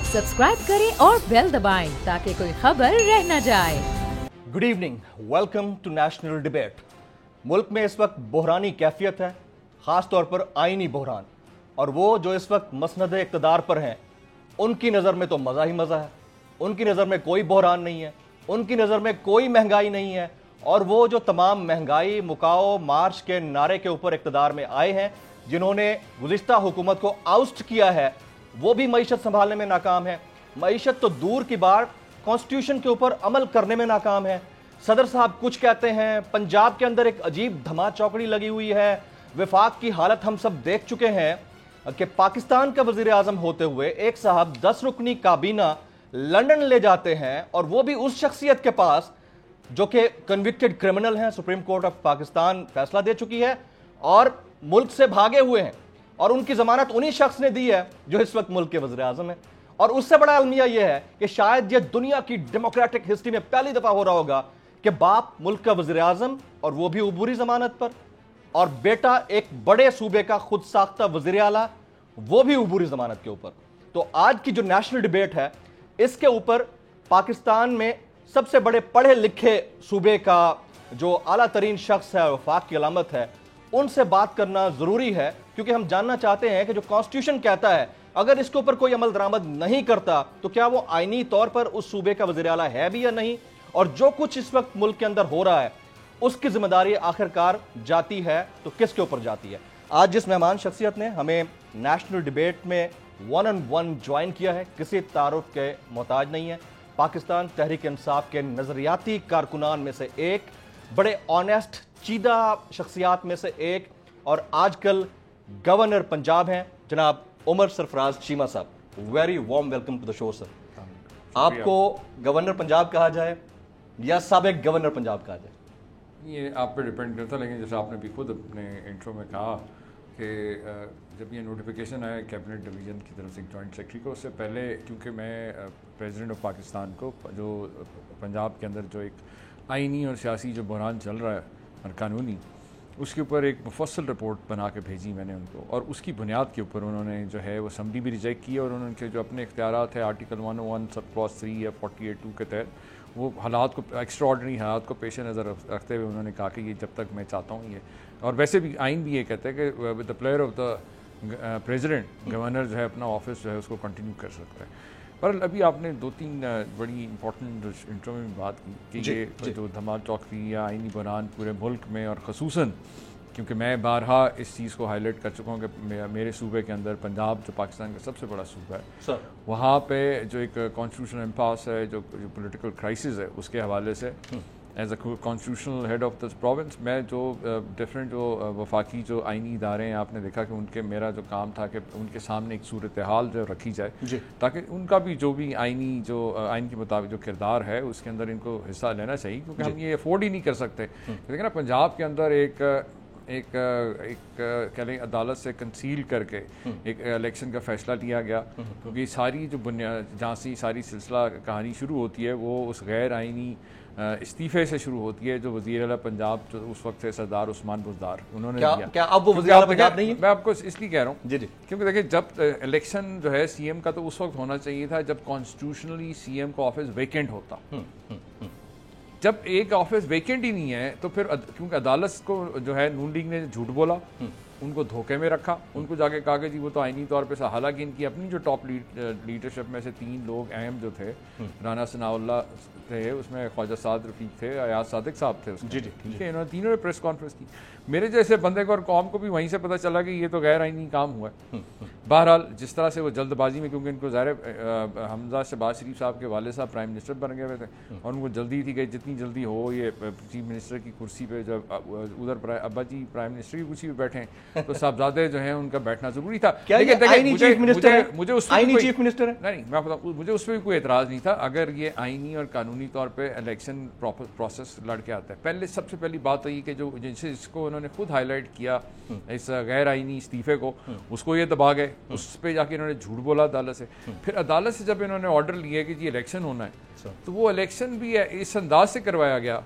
Subscribe करें और bell दबाएं ताकि कोई खबर रह न जाए। Good evening, welcome to national debate. मुल्क में इस वक्त बहरानी कैफियत है, ख़ास तौर पर आईनी बहरान, और वो जो इस वक्त मसनद इक़्तिदार पर हैं उनकी नज़र में तो मज़ा ही मज़ा है। उनकी नज़र में कोई बहरान नहीं है, उनकी नज़र में कोई महंगाई नहीं है, और वो जो तमाम महंगाई मुकाओ मार्च के नारे के ऊपर इक़्तिदार में आए हैं, जिन्होंने गुज़िश्ता हुकूमत को आउस्ट किया है, वो भी मईशत संभालने में नाकाम है। मईशत तो दूर की बात, कॉन्स्टिट्यूशन के ऊपर अमल करने में नाकाम है। सदर साहब कुछ कहते हैं, पंजाब के अंदर एक अजीब धमा चौकड़ी लगी हुई है। विफाक की हालत हम सब देख चुके हैं कि पाकिस्तान का वजीर आजम होते हुए एक साहब 10 रुकनी काबीना लंदन ले जाते हैं, और वो भी उस शख्सियत के पास जो कि कन्विक्टेड क्रिमिनल हैं। सुप्रीम कोर्ट ऑफ पाकिस्तान फैसला दे चुकी है और मुल्क से भागे हुए हैं, और उनकी जमानत उन्हीं शख्स ने दी है जो इस वक्त मुल्क के वज़ीर आज़म है। और उससे बड़ा अलमिया यह है कि शायद यह दुनिया की डेमोक्रेटिक हिस्ट्री में पहली दफा हो रहा होगा कि बाप मुल्क का वज़ीर आज़म, और वो भी अबूरी जमानत पर, और बेटा एक बड़े सूबे का खुद साख्ता वज़ीर आला, वो भी अबूरी जमानत के ऊपर। तो आज की जो नेशनल डिबेट है, इसके ऊपर पाकिस्तान में सबसे बड़े पढ़े लिखे सूबे का जो आला तरीन शख्स है, वफाक की अलामत है, उनसे बात करना जरूरी है, क्योंकि हम जानना चाहते हैं कि जो कॉन्स्टिट्यूशन कहता है अगर इसके ऊपर कोई अमल दरामद नहीं करता तो क्या वो आईनी तौर पर उस सूबे का वज़ीर आला है भी या नहीं, और जो कुछ इस वक्त मुल्क के अंदर हो रहा है उसकी जिम्मेदारी आखिरकार जाती है तो किसके ऊपर जाती है। आज जिस मेहमान शख्सियत ने हमें नेशनल डिबेट में 1-on-1 ज्वाइन किया है, किसी तारुफ के मोहताज नहीं है, पाकिस्तान तहरीक इंसाफ के नजरियाती कारकुनान में से एक, बड़े ऑनेस्ट चीदा शख्सियात में से एक, और आजकल गवर्नर पंजाब हैं जनाब Umar Sarfaraz Cheema sahab. Very warm welcome to the show sir. आपको गवर्नर पंजाब कहा जाए या साबिक गवर्नर पंजाब कहा जाए, ये आप पे डिपेंड करता है। लेकिन जैसे आपने भी खुद अपने इंट्रो में कहा कि जब ये नोटिफिकेशन आया कैबिनेट डिवीज़न की तरफ से जॉइंट सेक्रेटरी को, उससे पहले क्योंकि मैं प्रेसिडेंट ऑफ पाकिस्तान को जो पंजाब के अंदर जो एक आईनी और सियासी जो बहरान चल रहा है और कानूनी, उसके ऊपर एक मुफस्सल रिपोर्ट बना के भेजी मैंने उनको, और उसकी बुनियाद के ऊपर उन्होंने जो है वो समरी भी रिजेक्ट की, और उनके जो अपने इख्तियारात है आर्टिकल 101 सब क्लॉज 3 या 48(2) के तहत वो हालात को, एक्स्ट्राऑर्डिनरी हालात को पेश नज़र रखते हुए उन्होंने कहा कि ये जब तक मैं चाहता हूँ ये, और वैसे भी आइन भी ये कहता है कि with the player of the president governor जो है अपना ऑफिस जो है उसको कंटिन्यू कर सकता है। पर अभी आपने 2-3 बड़ी इंपॉर्टेंट इंट्रो में बात की कि ये जो धमाल चौकड़ी या आईनी बहरान पूरे मुल्क में, और ख़ुसूसन क्योंकि मैं बारहा इस चीज़ को हाईलाइट कर चुका हूँ कि मेरे सूबे के अंदर पंजाब जो पाकिस्तान का सबसे बड़ा सूबा है सर, वहाँ पे जो एक कॉन्स्टिट्यूशनल इम्पास है, जो पॉलिटिकल क्राइसिस है, उसके हवाले से as a constitutional head of the province मैं जो डिफरेंट जो वफाकी जो आइनी इदारे हैं, आपने देखा कि उनके मेरा जो काम था कि उनके सामने एक सूरत हाल जो रखी जाए ताकि उनका भी जो भी आइनी जो आइन के मुताबिक जो किरदार है उसके अंदर इनको हिस्सा लेना चाहिए, क्योंकि हम ये अफोर्ड ही नहीं कर सकते। लेकिन ना पंजाब के अंदर एक कह लें अदालत से कंसील करके एक इलेक्शन का फैसला लिया गया, क्योंकि सारी जो बुनियाद जहाँ से सारी सिलसिला कहानी शुरू होती है वो उस गैर आइनी इस्तीफे से शुरू होती है जो वज़ीर आला पंजाब जो उस वक्त थे सरदार उस्मान बुज़दार, उन्होंने क्या अब वो वज़ीर आला पंजाब नहीं है? मैं आपको इसलिए कह रहा हूँ जी, क्योंकि देखिए जब इलेक्शन जो है सीएम का तो उस वक्त होना चाहिए था जब कॉन्स्टिट्यूशनली सीएम का ऑफिस वेकेंट होता। जब एक ऑफिस वेकेंट ही नहीं है तो फिर क्योंकि अदालत को जो है नून लीग ने झूठ बोला, उनको धोखे में रखा, उनको जाके कहा कि जी वो तो आईनी तौर पे, हालांकि इनकी अपनी जो टॉप लीडरशिप में से 3 लोग अहम जो थे, राना सनाउल्लाह थे, उसमें ख्वाजा साद रफीक थे, अयाज सादिक साहब थे उसमें, ठीक है, इन्होंने तीनों ने प्रेस कॉन्फ्रेंस की। मेरे जैसे बंदे को और कौम को भी वहीं से पता चला कि ये तो गैर आईनी काम हुआ है। बहरहाल जिस तरह से वो जल्दबाजी में, क्योंकि इनको ज़ाहिर हमजा शहबाज शरीफ साहब के वाले साहब प्राइम मिनिस्टर बन गए हुए थे और उनको जल्दी थी कि जितनी जल्दी हो ये चीफ मिनिस्टर की कुर्सी पे, जब उधर अब्बा जी प्राइम मिनिस्टर की कुर्सी पे बैठे तो साहबजादे जो हैं उनका बैठना जरूरी था। मुझे उस पर भी कोई एतराज़ नहीं था अगर ये आईनी और कानूनी तौर पे इलेक्शन प्रोसेस लड़के आता है। पहले सबसे पहली बात तो ये कि जो जिसको उन्होंने खुद हाईलाइट किया इस गैर आईनी इस्तीफे को, उसको ये दबा गए, उस पर जाके इन्होंने झूठ बोला अदालत से। फिर अदालत से जब इन्होंने ऑर्डर लिया कि जी इलेक्शन होना है, तो वो इलेक्शन भी इस अंदाज से करवाया गया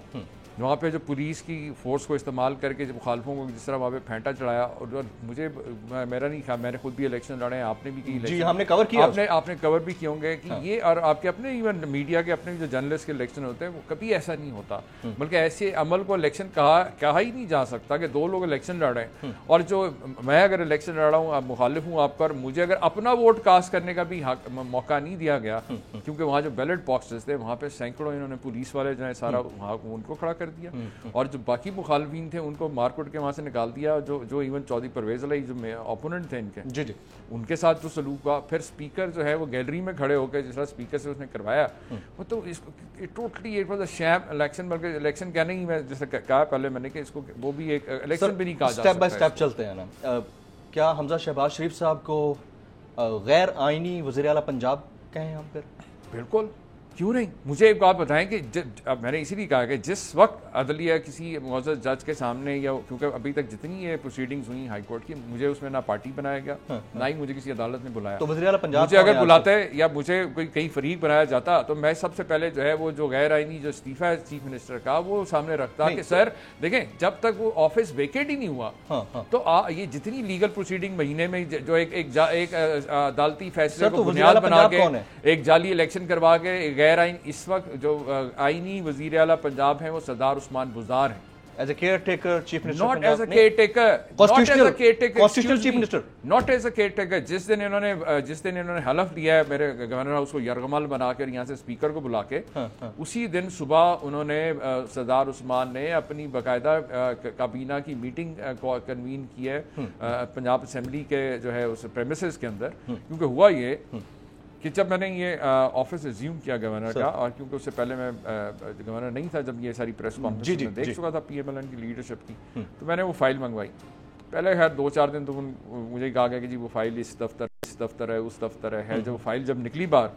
वहाँ पे जो पुलिस की फोर्स को इस्तेमाल करके जो मुखालफों को जिस तरह वहाँ पे फेंटा चढ़ाया, और मुझे मेरा नहीं ख्याल, मैंने खुद भी इलेक्शन लड़े हैं, आपने भी की जी, हमने कवर किया, आपने कवर भी किए होंगे कि ये, और आपके अपने इवन मीडिया के अपने जो जर्नलिस्ट के इलेक्शन होते हैं वो कभी ऐसा नहीं होता, बल्कि ऐसे अमल को इलेक्शन कहा ही नहीं जा सकता कि दो लोग इलेक्शन लड़ रहे हैं और जो मैं अगर इलेक्शन लड़ रहा हूँ, आप मुखालिफ हूँ आपका, और मुझे अगर अपना वोट कास्ट करने का भी मौका नहीं दिया गया, क्योंकि वहाँ जो बैलेट बॉक्सेस थे वहाँ पे सैकड़ों इन्होंने पुलिस वाले जो है सारा वहाँ उनको खड़ा कर दिया, और जो बाकी मुखालफीन थे उनको मारकुट के वहाँ से निकाल दिया, जो इवन चौधरी परवेज अली जो ओपोनेंट थे इनके, जी उनके साथ जो सलूक हुआ। फिर स्पीकर जो है वो गैलरी में खड़े होकर जिस तरह स्पीकर से उसने करवाया, वो तो इसको totally it was a sham election, बल्कि इलेक्शन कहने ही, मैं जैसे कहा पहले मैंने कि इसको वो भी एक इलेक्शन भी नहीं कहा जा सकता। स्टेप बाय स्टेप चलते हैं ना। क्या हमजा शहबाज शरीफ साहब को गैर आईनी वज़ीर आला पंजाब कहें हम फिर? बिल्कुल, क्यों नहीं। मुझे एक बात बताएं कि अब मैंने इसीलिए कहा कि जिस वक्त अदलिया किसी मुअज़्ज़ज़ जज के सामने, या क्योंकि अभी तक जितनी ये प्रोसीडिंग्स हुई हाई कोर्ट की, मुझे उसमें ना पार्टी बनाया गया, ना ही मुझे किसी अदालत ने बुलाया। तो वज़ीर आला पंजाब मुझे अगर बुलाते या मुझे कोई कहीं फरीक बनाया जाता तो मैं सबसे पहले जो है वो जो गैर आईनी जो इस्तीफा है चीफ मिनिस्टर का वो सामने रखता कि सर देखें, जब तक वो ऑफिस वेकेट ही नहीं हुआ तो ये जितनी लीगल प्रोसीडिंग महीने में जो एक अदालती फैसले को बुनियाद बना के एक जाली इलेक्शन करवा के गैर आईन, इस वक्त जो आईनी वजीर आला पंजाब है वो सरदार उस्मान बुज़दार हैं। As a caretaker chief minister, not as a caretaker, constitutional chief minister, not as a caretaker। जिस दिन इन्होंने हलफ दिया है मेरे गवर्नर हाउस को यरगमल बनाकर यहाँ से स्पीकर को बुला के, उसी दिन सुबह उन्होंने सरदार उस्मान ने अपनी बाकायदा काबीना की मीटिंग कन्वीन की है पंजाब असेंबली के जो है उस प्रेमिसेस के अंदर। क्योंकि हुआ ये कि जब मैंने ये ऑफिस रिज्यूम किया गवर्नर का, और क्योंकि उससे पहले मैं गवर्नर नहीं था जब ये सारी प्रेस कॉन्फ्रेंस में देख चुका था पीएमएलएन की लीडरशिप की, तो मैंने वो फाइल मंगवाई। पहले खैर 2-4 दिन तो मुझे कहा गया कि जी वो फाइल इस दफ्तर है उस दफ्तर है। जो फाइल जब निकली बाहर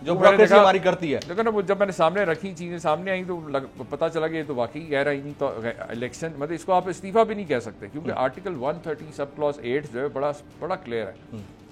जो ब्यूरोक्रेसी हमारी करती है, लेकिन वो जब मैंने सामने रखी, चीज़ें सामने आई, तो पता चला कि ये तो वाकई गैर आईनी तो इलेक्शन, मतलब इसको आप इस्तीफा भी नहीं कह सकते, क्योंकि आर्टिकल 130 सब क्लॉज 8 जो है बड़ा क्लियर है।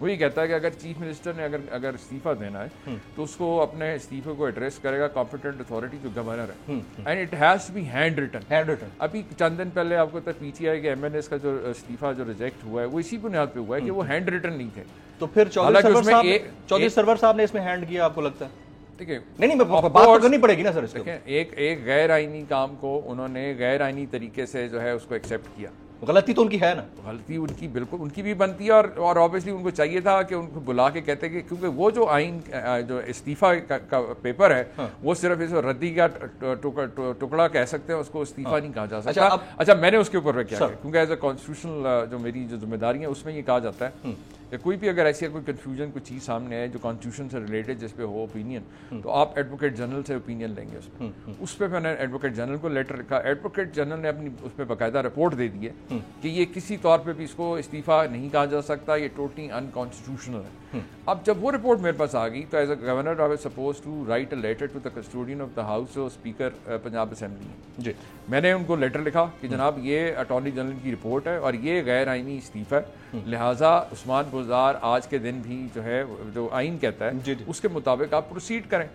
वही कहता है कि अगर चीफ मिनिस्टर ने अगर इस्तीफा देना है तो उसको अपने इस्तीफे को एड्रेस करेगा कॉम्पिटेंट अथॉरिटी जो गवर्नर है, and it has to be hand written. अभी चंद दिन पहले आपको तक पीटीआई के एमएनएस का जो इस्तीफा जो रिजेक्ट हुआ है वो इसी बुनियाद पे हुआ है कि वो हैंड रिटन नहीं थे। तो फिर चौधरी सरवर साहब ने इसमें हैंड किया, आपको लगता है? ठीक है, नहीं बात करनी पड़ेगी ना सर इसको। एक गैर आईनी काम को उन्होंने गैर आईनी तरीके से जो है उसको एक्सेप्ट किया। गलती तो उनकी है ना, गलती उनकी बिल्कुल उनकी भी बनती है, और ऑब्वियसली उनको चाहिए था कि उनको बुला के कहते कि क्योंकि वो जो आइन जो इस्तीफा का पेपर है वो सिर्फ इस रद्दी का टुकड़ा कह सकते हैं, उसको इस्तीफा नहीं कहा जा सकता। अच्छा मैंने उसके ऊपर क्या किया, क्योंकि एज ए कॉन्स्टिट्यूशनल जो मेरी जो जिम्मेदारी है उसमें ये कहा जाता है कि कोई भी अगर ऐसी कोई कंफ्यूजन कोई चीज़ सामने है जो कॉन्स्टिट्यूशन से रिलेटेड जिस पे हो ओपिनियन, तो आप एडवोकेट जनरल से ओपिनियन लेंगे उसमें। उस पर मैंने एडवोकेट जनरल को लेटर लिखा, एडवोकेट जनरल ने अपनी उस पर बाकायदा रिपोर्ट दे दी है कि ये किसी तौर पे भी इसको इस्तीफा नहीं कहा जा सकता, ये टोटली अनकॉन्स्टिट्यूशनल है। अब जब वो रिपोर्ट मेरे पास आ गई तो as a governor I was suppose to write a letter to the custodian of the house, जो स्पीकर पंजाब असेंबली जी, मैंने उनको लेटर लिखा कि जनाब ये अटॉर्नी जनरल की रिपोर्ट है और ये गैर आईनी इस्तीफा है, लिहाजा उस्मान बुज़दार आज के दिन भी जो है जो आइन कहता है उसके मुताबिक आप प्रोसीड करें।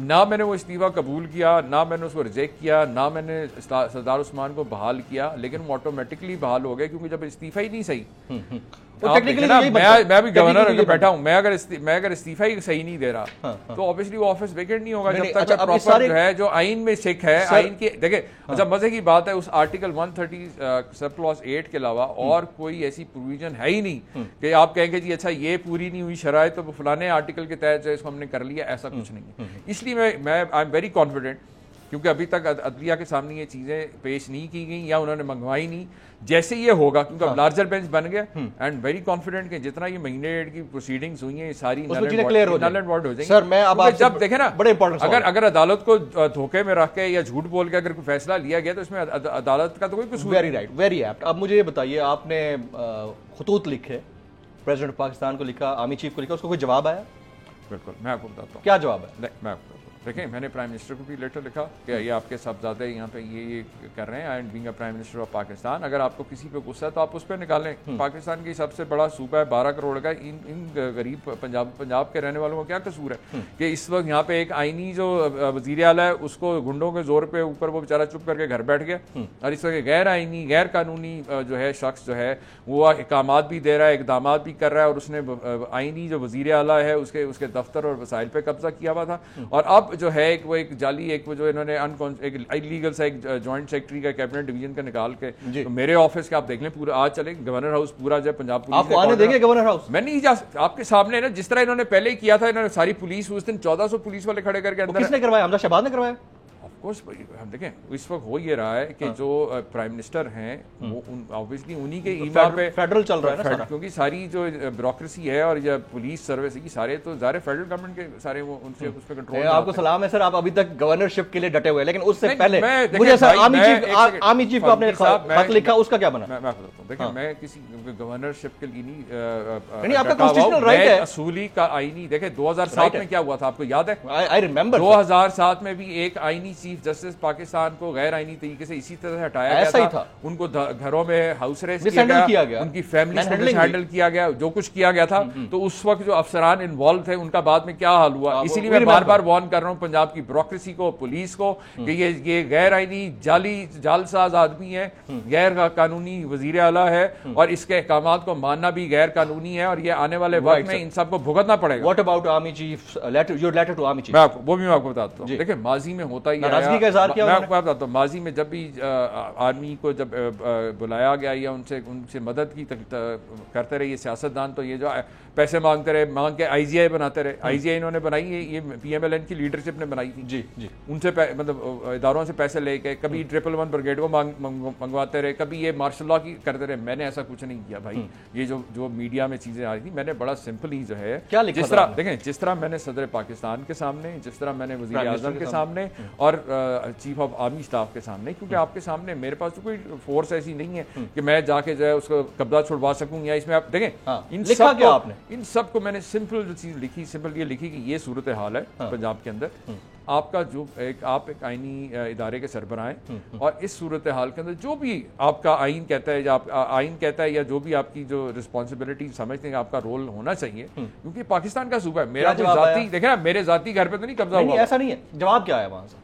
ना मैंने वो इस्तीफा कबूल किया, ना मैंने उसको रिजेक्ट किया, ना मैंने सरदार उस्मान को बहाल किया, लेकिन वो ऑटोमेटिकली बहाल हो गए, क्योंकि जब इस्तीफा ही नहीं सही, मैं भी गवर्नर अगर बैठा हूं, मैं अगर इस्तीफा ही सही नहीं दे रहा तो ऑब्वियसली वो ऑफिस वेकेंट नहीं होगा जब तक प्रॉपर जो है जो आइन में सिख है, आइन के देखे। अच्छा मजे की बात है, उस आर्टिकल 130 सब क्लॉज 8 के अलावा और कोई ऐसी प्रोविजन है ही नहीं कि आप कहेंगे जी अच्छा ये पूरी नहीं हुई शराइत तो फलाने आर्टिकल के तहत जो इसको हमने कर लिया, ऐसा कुछ नहीं है। इसलिए मैं आई एम वेरी कॉन्फिडेंट, क्योंकि अभी तक अदलिया के सामने ये चीजें पेश नहीं की गई या उन्होंने मंगवाई नहीं, जैसे ये होगा क्योंकि अब लार्जर बेंच बन गया, एंड वेरी कॉन्फिडेंट कि जितना ये महीने की प्रोसीडिंग्स हुई हैं सारी नल एंड वॉइड हो जाएंगी। सर मैं अब जब देखे ना बड़े इंपॉर्टेंट, अगर अदालत को धोखे में रख के या झूठ बोल के अगर कोई फैसला लिया गया तो इसमें अदालत का तो कोई कसूर। Very right, very apt. अब मुझे ये बताइए, आपने खतूत लिखे, प्रेसिडेंट पाकिस्तान को लिखा, आर्मी चीफ को लिखा, उसको कोई जवाब आया? बिल्कुल, मैं आपको बताता हूँ क्या जवाब है। मैं आपको देखें मैंने प्राइम मिनिस्टर को भी लेटर लिखा कि ये आपके साहबजादे यहाँ पे ये कर रहे हैं and being a prime minister of Pakistan, अगर आपको किसी पे गुस्सा है तो आप उस पर निकालें। पाकिस्तान की सबसे बड़ा सूबा है 12 करोड़ का, इन गरीब पंजाब के रहने वालों का क्या कसूर है कि इस वक्त यहाँ पे एक आईनी जो वज़ीर आला है उसको गुंडों के जोर पे ऊपर वो बेचारा चुप करके घर बैठ गया, और इस वक्त गैर आईनी गैर कानूनी जो है शख्स जो है वो इकामात भी दे रहा है, इकदामात भी कर रहा है, और उसने आईनी जो वज़ीर आला है उसके दफ्तर और वसाइल पे कब्जा किया हुआ था। और अब जो है एक जाली एक वो जो इन्होंने एक इलीगल सा एक जॉइंट सेक्रेटरी का कैबिनेट डिवीजन का निकाल के तो मेरे ऑफिस के आप देख लें पूरा आज चले गवर्नर हाउस पूरा जो पंजाब पुलिस आपको आने देंगे गवर्नर हाउस? मैं नहीं जा आपके सामने ना, जिस तरह इन्होंने पहले ही किया था, इन्होंने सारी पुलिस उस दिन 1400 पुलिस वाले खड़े करके अंदर। किसने करवाया? हमजा शहबाज ने करवाया? ऑफकोर्स हम देखें इस वक्त हो ये रहा है कि जो प्राइम मिनिस्टर हैं वो ऑब्वियसली उन्हीं के ईमेल पे फेडरल चल रहा है ना सारा, क्योंकि सारी जो ब्यूरोक्रेसी है और या पुलिस सर्विस है सारे तो ज़ाहिर फेडरल गवर्नमेंट के सारे वो उनसे उस पर कंट्रोल। आपको सलाम है सर, आप अभी तक गवर्नरशिप के लिए डटे हुए हैं, लेकिन उससे पहले मुझे सर आर्मी चीफ को आपने खत लिखा, उसका क्या बना? मैं बताता हूँ। देखिए मैं किसी गवर्नरशिप के लिए नहीं, आपका कॉन्स्टिट्यूशनल राइट है असूली का आईनी। देखे 2007 में क्या हुआ था आपको याद है? आई रिमेंबर 2007 में भी एक आईनी चीफ जस्टिस पाकिस्तान को गैर आईनी तरीके से इसी तरह हटाया गया था। उनको घरों में हाउस अरेस्ट किया गया, उनकी फैमिली हैंडल किया गया, जो कुछ किया गया था। तो उस वक्त जो अफसरान इन्वॉल्व थे उनका बाद में क्या हाल हुआ, इसीलिए मैं बार बार वार्न कर रहा हूँ पंजाब की ब्यूरोक्रेसी को, पुलिस को कि ये गैर आईनी जालसाज आदमी है, गैर कानूनी वजीर आला है, और इसके अहकामात को मानना भी गैर कानूनी है, और ये आने वाले वक्त में इन सबको भुगतना पड़ेगा। What about army chief your letter to army chief? वो भी मैं आपको बताता हूँ। देखिए माजी में होता ही है, मैं आपको बताता हूँ, माजी में जब भी आर्मी को जब बुलाया गया या उनसे मदद की करते रहे ये सियासतदान, तो ये जो पैसे मांगते रहे, मांग के आईजीआई बनाते रहे। आईजीआई इन्होंने बनाई, ये पीएमएलएन की लीडरशिप ने बनाई थी। जी जी, उनसे मतलब इदारों से पैसे लेके कभी 111 ब्रिगेड को मंगवाते रहे, कभी ये मार्शल लॉ की करते रहे। मैंने ऐसा कुछ नहीं किया भाई। ये जो मीडिया में चीजें आ रही थी, मैंने बड़ा सिंपल ही जो है क्या जिस तरह देखें, जिस तरह मैंने सदर पाकिस्तान के सामने, जिस तरह मैंने वज़ीर आज़म के सामने और चीफ ऑफ आर्मी स्टाफ के सामने, क्योंकि आपके सामने मेरे पास तो कोई फोर्स ऐसी नहीं है कि मैं जाके जो है उसको कब्जा छुड़वा सकूं, या इसमें आप देखें इन सब को मैंने सिंपल जो चीज लिखी, सिंपल ये लिखी कि ये सूरत हाल है पंजाब के अंदर, आपका जो आप एक आईनी इदारे के सरबराह हैं, और इस सूरत हाल के अंदर जो भी आपका आइन कहता है, या आइन कहता है, या जो भी आपकी जो रिस्पॉन्सिबिलिटी समझते हैं आपका रोल होना चाहिए, क्योंकि पाकिस्तान का सूबा है। मेरा जाती देखे ना, मेरे जाती घर पे तो नहीं कब्जा हुआ, ऐसा नहीं है। जवाब क्या आया वहां से?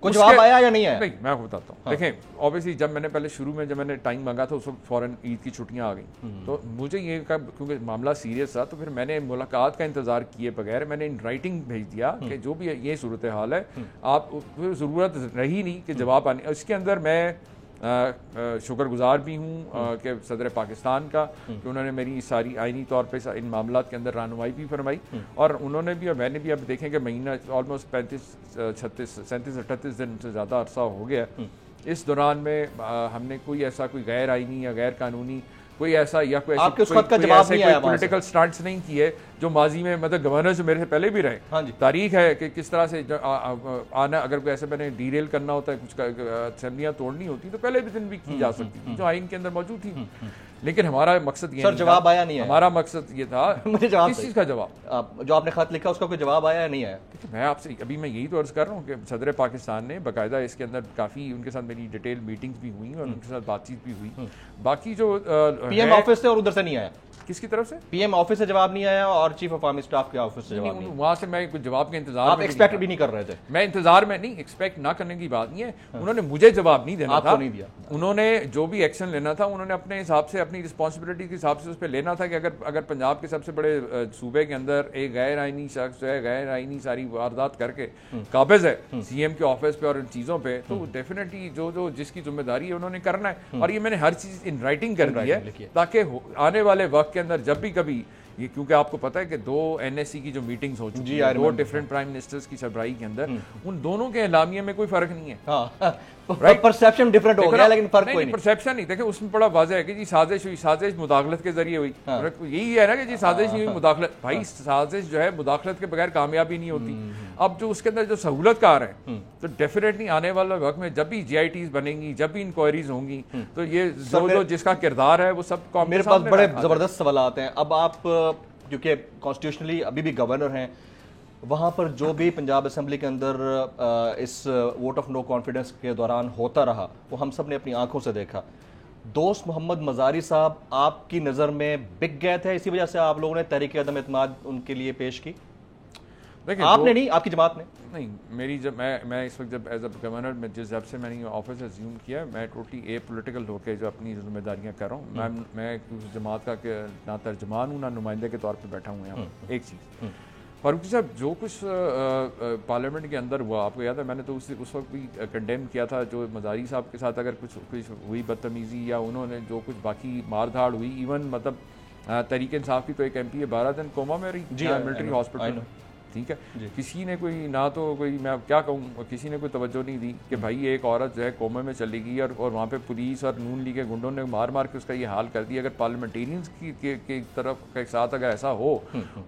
कुछ जवाब आया या नहीं आया? नहीं, मैं आपको बताता हूँ। देखें ऑब्वियसली जब मैंने पहले शुरू में जब मैंने टाइम मांगा था उस वक्त फौरन ईद की छुट्टियां आ गई, तो मुझे ये क्योंकि मामला सीरियस था, तो फिर मैंने मुलाकात का इंतजार किए बगैर मैंने इन राइटिंग भेज दिया कि जो भी ये सूरत हाल है, आप ज़रूरत रही नहीं कि जवाब आने। इसके अंदर मैं शुक्रगुजार भी हूँ कि सदर पाकिस्तान का कि उन्होंने मेरी सारी आइनी तौर पे इन मामला के अंदर रहनुमाई भी फरमाई, और उन्होंने भी और मैंने भी अब देखें कि महीना ऑलमोस्ट 37-38 दिन से ज़्यादा अरसा हो गया। इस दौरान में हमने कोई गैर आइनी या गैर कानूनी कोई ऐसा या कोई पॉलिटिकल स्टांट्स नहीं किए जो माजी में मतलब गवर्नर जो मेरे से पहले भी रहे। हाँ जी, तारीख है कि किस तरह से आना, अगर कोई ऐसे मैंने डीरेल करना होता है, कुछ असेंबलियां तोड़नी होती तो पहले भी दिन भी की जा सकती थी, जो आइन के अंदर मौजूद थी। लेकिन हमारा मकसद ये सर जवाब आया नहीं है। हमारा मकसद ये था मुझे जवाब किस चीज़ का जवाब जो आपने खत लिखा उसका कोई जवाब आया या नहीं आया? मैं आपसे अभी मैं यही तो अर्ज कर रहा हूँ कि सदर पाकिस्तान ने बाकायदा इसके अंदर काफ़ी उनके साथ मेरी डिटेल मीटिंग्स भी हुई और उनके साथ बातचीत भी हुई। बाकी जो पीएम ऑफिस से और उधर से नहीं आया? किसकी तरफ से? पीएम ऑफिस से जवाब नहीं आया और चीफ ऑफ आर्मी स्टाफ के ऑफिस से जवाब नहीं। वहां से मैं कुछ जवाब के इंतजार आप एक्सपेक्ट भी नहीं कर रहे थे? मैं इंतजार में नहीं, एक्सपेक्ट ना करने की बात नहीं है। उन्होंने मुझे जवाब नहीं देना था, नहीं दिया। उन्होंने जो भी एक्शन लेना था उन्होंने अपने हिसाब से, अपनी रिस्पॉन्सिबिलिटी के हिसाब से उस पर लेना था कि अगर पंजाब के सबसे बड़े सूबे के अंदर एक गैर आईनी शख्स जो है गैर आईनी सारी वारदात करके काबिज है सीएम के ऑफिस पे और इन चीजों पे, तो डेफिनेटली जो जिसकी जिम्मेदारी है उन्होंने करना है। और ये मैंने हर चीज इन राइटिंग कर दी है ताकि आने वाले वक्त के अंदर जब भी कभी ये, क्योंकि आपको पता है कि 2 एनएससी की जो मीटिंग्स हो चुकी है 2 डिफरेंट प्राइम मिनिस्टर्स की सरबराही के अंदर, उन दोनों के एलामिया में कोई फर्क नहीं है। परसेप्शन डिफरेंट हो गया लेकिन फर्क कोई नहीं। परसेप्शन नहीं, देखें उसमें बड़ा वाज़ेह है कि जी साजिश हुई, साजिश मुदाखलत के जरिए हुई। यही है ना कि जी साजिश हुई मुदाखलत। भाई साजिश जो है मुदाखलत के बगैर कामयाबी नहीं होती। अब जो उसके अंदर जो सहूलतकार है, तो डेफिनेटली आने वाले वक्त में जब भी जीआईटीज बनेंगी, जब भी इंक्वायरीज होंगी, तो ये जो जिसका किरदार है वो सब मेरे पास बड़े जबरदस्त सवाल आते हैं। अब आप क्योंकि कॉन्स्टिट्यूशनली अभी भी गवर्नर हैं, वहाँ पर जो भी पंजाब असेंबली के अंदर इस वोट ऑफ नो कॉन्फिडेंस के दौरान होता रहा वो हम सब ने अपनी आंखों से देखा। दोस्त मोहम्मद मजारी साहब आपकी नज़र में बिक गए थे, इसी वजह से आप लोगों ने तहरीक अदम एतमाद उनके लिए पेश की? देखिए आपने नहीं, आपकी जमात ने नहीं। मेरी जब मैं इस वक्त जब एज अ गवर्नर में जब से मैंने ऑफिस एज्यूम किया, मैं टोटली ए पोलिटिकल होकर जो अपनी जिम्मेदारियां कर रहा हूँ। मैं उस जमात का ना तर्जमान हूँ ना नुमाइंदे के तौर पर बैठा हूँ यहाँ। एक चीज़ फारूकी साहब, जो कुछ पार्लियामेंट के अंदर हुआ, आपको याद है मैंने तो उस वक्त भी कंडेम किया था, जो मजारी साहब के साथ अगर कुछ हुई बदतमीज़ी या उन्होंने जो कुछ बाकी मार धाड़ हुई, इवन मतलब तहरीक इंसाफ की तो एक MP है 12 दिन कोमा में रही मिलिट्री हॉस्पिटल में, ठीक है। किसी ने कोई ना तो कोई, मैं अब क्या कहूँ, किसी ने कोई तवज्जो नहीं दी कि भाई एक औरत जो है कोमे में चली गई और वहाँ पे पुलिस और नून लीग के गुंडों ने मार मार के उसका ये हाल कर दिया। अगर पार्लियामेंटेरियंस की तरफ के साथ अगर ऐसा हो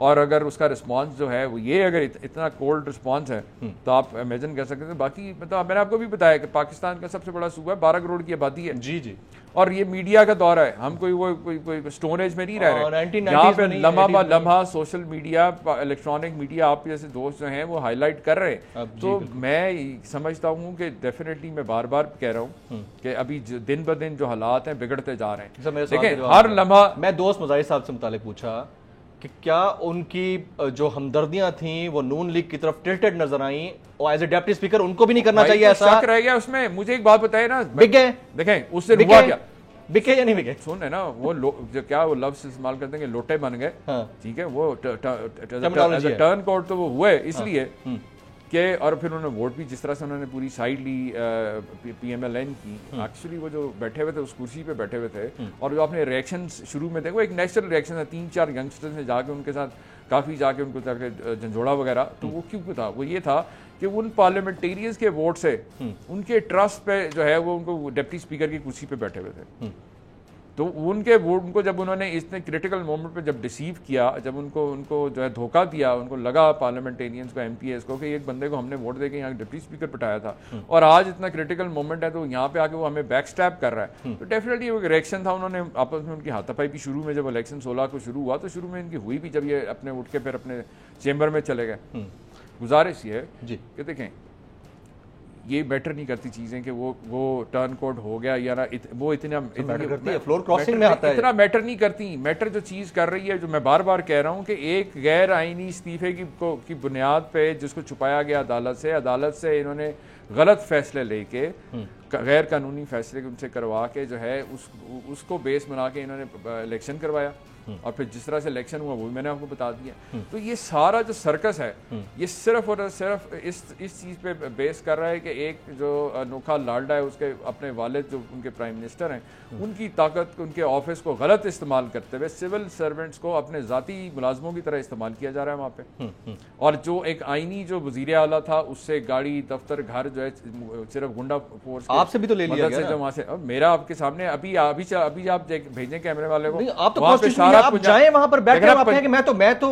और अगर उसका रिस्पांस जो है वो ये अगर इतना कोल्ड रिस्पांस है तो आप इमेजिन कर सकते हैं। बाकी मतलब मैंने आपको भी बताया कि पाकिस्तान का सबसे बड़ा सूबा है, 12 करोड़ की आबादी है। जी जी। और ये मीडिया का दौर है, हम कोई स्टोन एज में नहीं रह रहे। यहाँ पे लम्हा सोशल मीडिया, इलेक्ट्रॉनिक मीडिया, आप जैसे दोस्त जो हैं वो हाईलाइट कर रहे हैं। तो मैं समझता हूँ कि डेफिनेटली मैं बार बार कह रहा हूँ कि अभी दिन ब दिन जो हालात हैं बिगड़ते जा रहे हैं। देखिए हर लम्हा, मैं दोस्त मजारी साहब से मुतालिक पूछा कि क्या उनकी जो हमदर्दियां थी वो नून लीग की तरफ टिल्टेड नजर आई और एज ए डिप्टी स्पीकर उनको भी नहीं करना चाहिए ऐसा? शक रह गया उसमें। मुझे एक बात बताइए ना, बिक गए? देखें उससे हुआ क्या, बिके या नहीं बिके? सुन है ना वो जो क्या वो लफ्ज इस्तेमाल करते हैं कि लोटे बन गए, ठीक है, वो टर्न कोड तो वो हुए इसलिए कि, और फिर उन्होंने वोट भी जिस तरह से उन्होंने पूरी साइड ली PMLN की। एक्चुअली वो जो बैठे हुए थे उस कुर्सी पे बैठे हुए थे और जो आपने रिएक्शन शुरू में थे वो एक नेचुरल रिएक्शन था। 3-4 यंगस्टर्स ने जाके उनके साथ काफ़ी जाके उनको जाके झंझोड़ा वगैरह, तो वो क्यों था, वो ये था कि उन पार्लियामेंटेरियंस के वोट से उनके ट्रस्ट पे जो है वो उनको डिप्टी स्पीकर की कुर्सी पे बैठे हुए थे। तो उनके वोट, उनको जब उन्होंने इतने क्रिटिकल मोमेंट पे जब डिसीव किया, जब उनको जो है धोखा दिया, उनको लगा पार्लियामेंटेरियंस को, MPs को, कि एक बंदे को हमने वोट देके यहाँ डिप्टी स्पीकर बिठाया था और आज इतना क्रिटिकल मोमेंट है तो यहाँ पे आके वो हमें बैक स्टैप कर रहा है, तो डेफिनेटली वो एक रिएक्शन था। उन्होंने आपस में उनकी हाथापाई भी शुरू में, जब इलेक्शन 16 को शुरू हुआ तो शुरू में इनकी हुई भी, जब ये अपने उठ के फिर अपने चेंबर में चले गए। गुजारिश ये है कि देखें ये बेटर नहीं करती चीजें कि वो टर्न कोड हो गया या ना वो इतना फ्लोर क्रॉसिंग में आता है, इतना मैटर नहीं करती। मैटर जो चीज कर रही है, जो मैं बार बार कह रहा हूं कि एक गैर आईनी इस्तीफे की बुनियाद पे जिसको छुपाया गया अदालत से इन्होंने गलत फैसले लेके, गैर कानूनी फैसले उनसे करवा के जो है उसको बेस बना के इन्होंने इलेक्शन करवाया और फिर जिस तरह से इलेक्शन हुआ वो भी मैंने आपको बता दिया। तो ये सारा जो सर्कस है ये सिर्फ और सिर्फ इस चीज़ पे बेस कर रहा है कि एक जो अनोखा लाडला है उसके अपने वालिद जो उनके प्राइम मिनिस्टर हैं उनकी ताकत, उनके ऑफिस को गलत इस्तेमाल करते हुए सिविल सर्वेंट्स को अपने ज़ाती मुलाजमों की तरह इस्तेमाल किया जा रहा है वहाँ पे। और जो एक आईनी जो वज़ीर आला था उससे गाड़ी, दफ्तर, घर जो है सिर्फ गुंडा फोर्स आपसे भी तो ले लिया गया, वहाँ से। मेरा आपके सामने अभी आप भेजें कैमरे वाले को, आप तो आप जाएं वहां पर बैठे, आप कहें कि मैं तो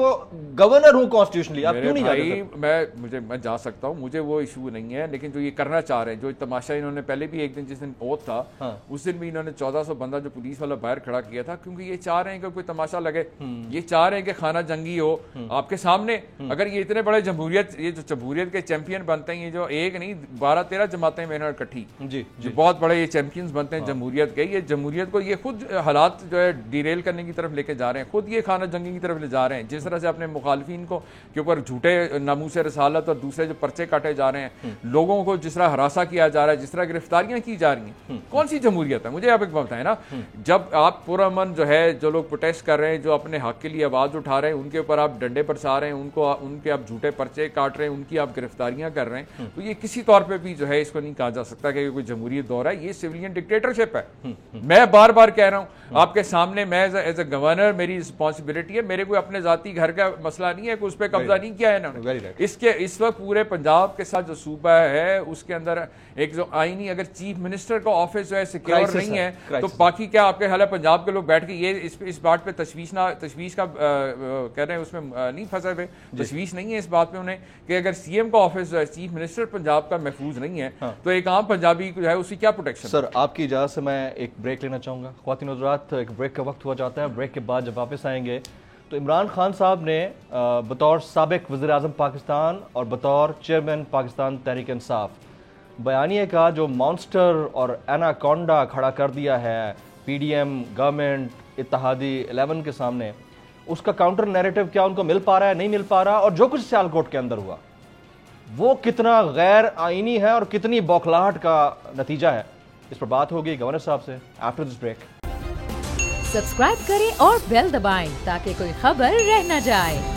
गवर्नर हूं कॉन्स्टिट्यूशनली, आप क्यों नहीं जाते? मैं जा सकता हूं, मुझे वो इशू नहीं है, लेकिन जो ये करना चाह रहे हैं, जो तमाशा इन्होंने पहले भी एक दिन जिस दिन ओथ था उस दिन भी इन्होंने 1400 बंदा जो पुलिस वाला बाहर खड़ा किया था, क्योंकि ये चाह रहे हैं कि कोई तमाशा लगे, ये चाह रहे हैं कि खाना जंगी हो आपके सामने। अगर ये इतने बड़े जमहूरियत, ये जो जमहूरियत के चैंपियन बनते हैं, ये जो एक नहीं 12-13 जमातें मेहनत इकट्ठी, जो बहुत बड़े ये चैंपियंस बनते हैं जमहूरियत के, ये जमहूरियत को ये खुद हालात जो है डिरेल करने की तरफ लेके जा रहे हैं, खुद ये खाना जंगी की तरफ ले जा रहे हैं। जिस तरह से अपने मुखालफिन को के ऊपर झूठे नामूस रसालत और दूसरे जो पर्चे काटे जा रहे हैं, लोगों को जिस तरह हरासा किया जा रहा है, जिस तरह गिरफ्तारियां की जा रही हैं, कौन सी जमहूरियत है? मुझे आप एक बात बताएं ना, जब आप पुरअमन जो है, जो लोग प्रोटेस्ट कर रहे हैं, जो अपने हक के लिए आवाज उठा रहे हैं, उनके ऊपर आप डंडे बरसा रहे हैं, उनके आप झूठे पर्चे काट रहे हैं, उनकी आप गिरफ्तारियां कर रहे हैं, तो ये किसी तौर पर भी जो है इसको नहीं कहा जा सकता कि कोई जमहूरियत दौर है, ये सिविलियन डिक्टेटरशिप है। मैं बार बार कह रहा हूं आपके सामने, मैं एज ए गवर्नर मेरी रिस्पॉन्सिबिलिटी है, मेरे कोई अपने जाती घर का मसला नहीं है, उस पर कब्जा नहीं किया है इन्होंने। इसके इस वक्त पूरे पंजाब के साथ जो सूबा है उसके अंदर एक जो आईनी, अगर चीफ मिनिस्टर का ऑफिस जो है सिक्योर नहीं है तो बाकी क्या आपके हाल है? पंजाब के लोग बैठ के ये इस बात पे तशवीश का कह रहे हैं, उसमें नहीं फंसे हुए, तशवीश नहीं है इस बात पे उन्हें कि अगर CM का ऑफिस जो है, चीफ मिनिस्टर पंजाब का महफूज नहीं है तो एक आम पंजाबी जो है उसकी क्या प्रोटेक्शन? सर आपकी इजाजत से मैं एक ब्रेक लेना चाहूंगा। ख्वातीन हज़रात, एक ब्रेक का वक्त हुआ जाता है। ब्रेक के बाद जब वापस आएंगे तो इमरान खान साहब ने बतौर साबिक वज़ीर-ए-आज़म पाकिस्तान और बतौर चेयरमैन पाकिस्तान तहरीक इंसाफ बयानिए का जो मॉन्स्टर और एनाकोंडा खड़ा कर दिया है PDM गवर्नमेंट इत्तेहादी 11 के सामने, उसका काउंटर नैरेटिव क्या उनको मिल पा रहा है, नहीं मिल पा रहा, और जो कुछ सियालकोट के अंदर हुआ वो कितना गैर आईनी है और कितनी बौखलाहट का नतीजा है, इस पर बात होगी गवर्नर साहब से आफ्टर दिस ब्रेक। सब्सक्राइब करें और बेल दबाएं ताकि कोई खबर रह न जाए।